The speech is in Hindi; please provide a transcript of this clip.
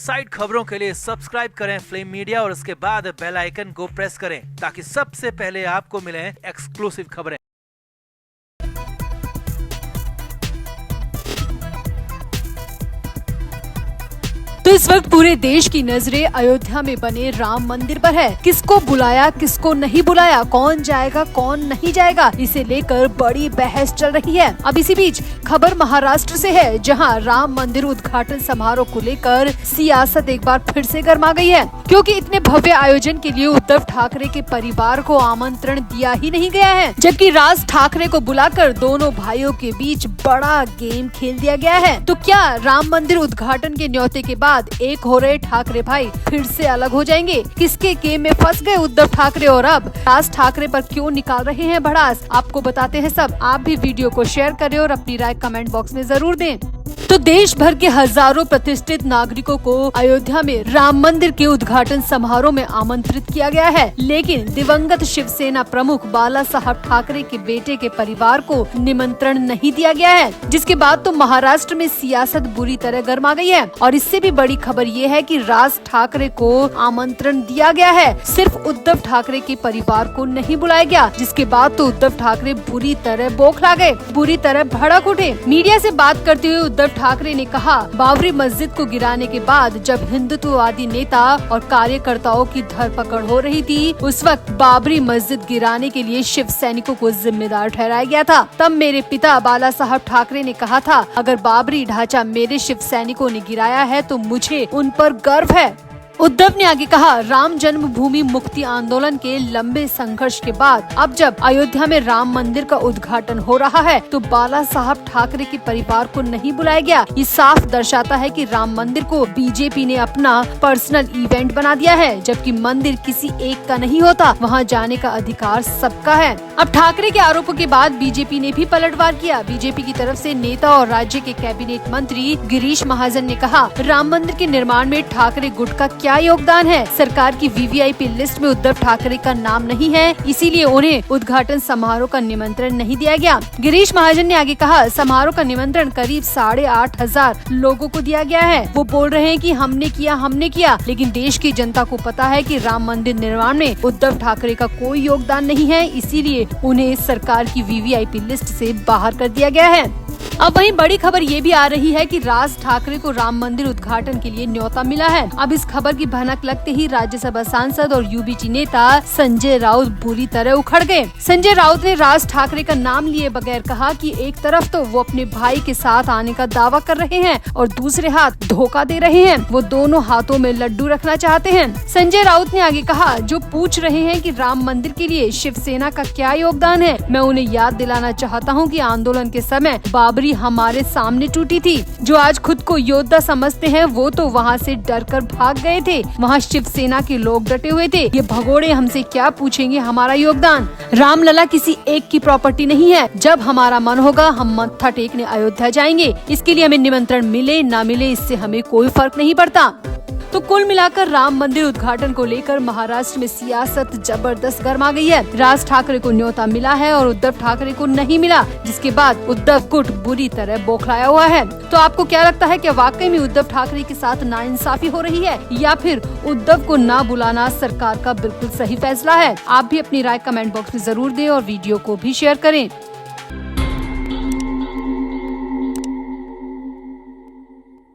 साइड खबरों के लिए सब्सक्राइब करें फ्लेम मीडिया और उसके बाद बेल आइकन को प्रेस करें ताकि सबसे पहले आपको मिले एक्सक्लूसिव खबरें। तो इस वक्त पूरे देश की नजरें अयोध्या में बने राम मंदिर पर है। किसको बुलाया, किसको नहीं बुलाया, कौन जाएगा, कौन नहीं जाएगा, इसे लेकर बड़ी बहस चल रही है। अब इसी बीच खबर महाराष्ट्र से है, जहां राम मंदिर उद्घाटन समारोह को लेकर सियासत एक बार फिर से गर्मा गई है, क्योंकि इतने भव्य आयोजन के लिए उद्धव ठाकरे के परिवार को आमंत्रण दिया ही नहीं गया है, जबकि राज ठाकरे को बुलाकर दोनों भाइयों के बीच बड़ा गेम खेल दिया गया है। तो क्या राम मंदिर उद्घाटन के न्योते के बाद एक हो रहे ठाकरे भाई फिर से अलग हो जाएंगे? किसके गेम में फंस गए उद्धव ठाकरे और अब राज ठाकरे पर क्यों निकाल रहे हैं भड़ास? आपको बताते हैं सब। आप भी वीडियो को शेयर करें और अपनी राय कमेंट बॉक्स में जरूर दें। तो देश भर के हजारों प्रतिष्ठित नागरिकों को अयोध्या में राम मंदिर के उद्घाटन समारोह में आमंत्रित किया गया है, लेकिन दिवंगत शिवसेना प्रमुख बाला साहब ठाकरे के बेटे के परिवार को निमंत्रण नहीं दिया गया है, जिसके बाद तो महाराष्ट्र में सियासत बुरी तरह गर्मा गई है। और इससे भी बड़ी खबर ये है कि राज ठाकरे को आमंत्रण दिया गया है, सिर्फ उद्धव ठाकरे के परिवार को नहीं बुलाया गया, जिसके बाद तो उद्धव ठाकरे बुरी तरह बौखला गए, बुरी तरह भड़क उठे। मीडिया से बात करते हुए उद्धव ठाकरे ने कहा, बाबरी मस्जिद को गिराने के बाद जब हिंदुत्ववादी नेता और कार्यकर्ताओं की धरपकड़ हो रही थी, उस वक्त बाबरी मस्जिद गिराने के लिए शिव सैनिकों को जिम्मेदार ठहराया गया था। तब मेरे पिता बाला साहब ठाकरे ने कहा था, अगर बाबरी ढांचा मेरे शिव सैनिकों ने गिराया है तो मुझे उन पर गर्व है। उद्धव ने आगे कहा, राम जन्मभूमि मुक्ति आंदोलन के लंबे संघर्ष के बाद अब जब अयोध्या में राम मंदिर का उद्घाटन हो रहा है तो बाला साहब ठाकरे के परिवार को नहीं बुलाया गया। ये साफ दर्शाता है कि राम मंदिर को बीजेपी ने अपना पर्सनल इवेंट बना दिया है, जबकि मंदिर किसी एक का नहीं होता, वहाँ जाने का अधिकार सबका है। अब ठाकरे के आरोपों के बाद बीजेपी ने भी पलटवार किया। बीजेपी की तरफ से नेता और राज्य के कैबिनेट मंत्री गिरीश महाजन ने कहा, राम मंदिर के निर्माण में ठाकरे गुट का क्या योगदान है? सरकार की वीवीआईपी लिस्ट में उद्धव ठाकरे का नाम नहीं है, इसीलिए उन्हें उद्घाटन समारोह का निमंत्रण नहीं दिया गया। गिरीश महाजन ने आगे कहा, समारोह का निमंत्रण करीब 8,500 लोगों को दिया गया है। वो बोल रहे हैं कि हमने किया, लेकिन देश की जनता को पता है कि राम मंदिर निर्माण में उद्धव ठाकरे का कोई योगदान नहीं है, इसीलिए उन्हें सरकार की वीवीआईपी लिस्ट से बाहर कर दिया गया है। अब वहीं बड़ी खबर ये भी आ रही है कि राज ठाकरे को राम मंदिर उद्घाटन के लिए न्योता मिला है। अब इस खबर की भनक लगते ही राज्यसभा सांसद और यूबीटी नेता संजय राउत बुरी तरह उखड़ गए। संजय राउत ने राज ठाकरे का नाम लिए बगैर कहा कि एक तरफ तो वो अपने भाई के साथ आने का दावा कर रहे हैं और दूसरे हाथ धोखा दे रहे हैं। वो दोनों हाथों में लड्डू रखना चाहते हैं। संजय राउत ने आगे कहा, जो पूछ रहे हैं कि राम मंदिर के लिए शिवसेना का क्या योगदान है, मैं उन्हें याद दिलाना चाहता हूँ कि आंदोलन के समय बाबरी हमारे सामने टूटी थी। जो आज खुद को योद्धा समझते हैं वो तो वहाँ से डरकर भाग गए थे। वहाँ शिवसेना के लोग डटे हुए थे। ये भगोड़े हमसे क्या पूछेंगे हमारा योगदान? रामलला किसी एक की प्रॉपर्टी नहीं है। जब हमारा मन होगा हम मत्था टेकने अयोध्या जाएंगे। इसके लिए हमें निमंत्रण मिले ना मिले, इससे हमें कोई फर्क नहीं पड़ता। तो कुल मिलाकर राम मंदिर उद्घाटन को लेकर महाराष्ट्र में सियासत जबरदस्त गर्मा गई है। राज ठाकरे को न्योता मिला है और उद्धव ठाकरे को नहीं मिला, जिसके बाद उद्धव गुट बुरी तरह बौखलाया हुआ है। तो आपको क्या लगता है, क्या वाकई में उद्धव ठाकरे के साथ नाइंसाफी हो रही है या फिर उद्धव को ना बुलाना सरकार का बिल्कुल सही फैसला है? आप भी अपनी राय कमेंट बॉक्स में जरूर दें और वीडियो को भी शेयर करें।